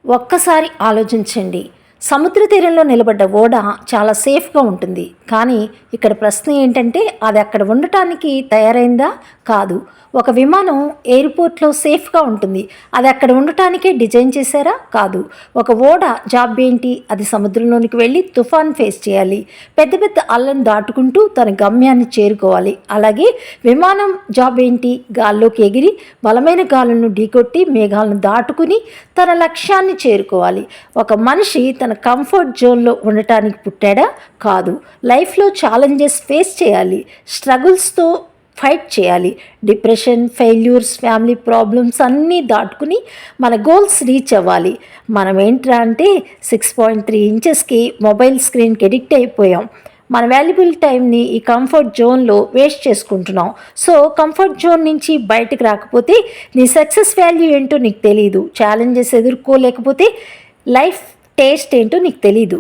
ఒక్కసారి ఆలోచించండి. సముద్ర తీరంలో నిలబడ్డ ఓడ చాలా సేఫ్‌గా ఉంటుంది. కానీ ఇక్కడ ప్రశ్న ఏంటంటే అది అక్కడ ఉండటానికి తయారైందా? కాదు. ఒక విమానం ఎయిర్‌పోర్ట్‌లో సేఫ్‌గా ఉంటుంది. అది అక్కడ ఉండటానికే డిజైన్ చేశారా? కాదు. ఒక ఓడ జాబ్ ఏంటి? అది సముద్రంలోనికి వెళ్ళి తుఫాన్ ఫేస్ చేయాలి. పెద్ద పెద్ద అలలను దాటుకుంటూ తన గమ్యాన్ని చేరుకోవాలి. అలాగే విమానం జాబ్ ఏంటి? గాల్లోకి ఎగిరి బలమైన గాలులను ఢీకొట్టి మేఘాలను దాటుకుని తన లక్ష్యాన్ని చేరుకోవాలి. ఒక మనిషి తన కంఫర్ట్ జోన్‌లో ఉండటానికి పుట్టాడా? కాదు. లైఫ్‌లో ఛాలెంజెస్ ఫేస్ చేయాలి. స్ట్రగుల్స్‌తో ఫైట్ చేయాలి. డిప్రెషన్, ఫెయిల్యూర్స్, ఫ్యామిలీ ప్రాబ్లమ్స్ అన్నీ దాటుకుని మన గోల్స్ రీచ్ అవ్వాలి. మనం ఏంట్రా అంటే 6.3 ఇంచెస్‌కి మొబైల్ స్క్రీన్‌కి అడిక్ట్ అయిపోయాం. మన వాల్యుబుల్ టైంని ఈ కంఫర్ట్ జోన్లో వేస్ట్ చేసుకుంటున్నాం. సో కంఫర్ట్ జోన్ నుంచి బయటకు రాకపోతే నీ సక్సెస్ వాల్యూ ఏంటో నీకు తెలీదు. ఛాలెంజెస్ ఎదుర్కోలేకపోతే లైఫ్ టేస్ట్ ఏంటో నీకు తెలీదు.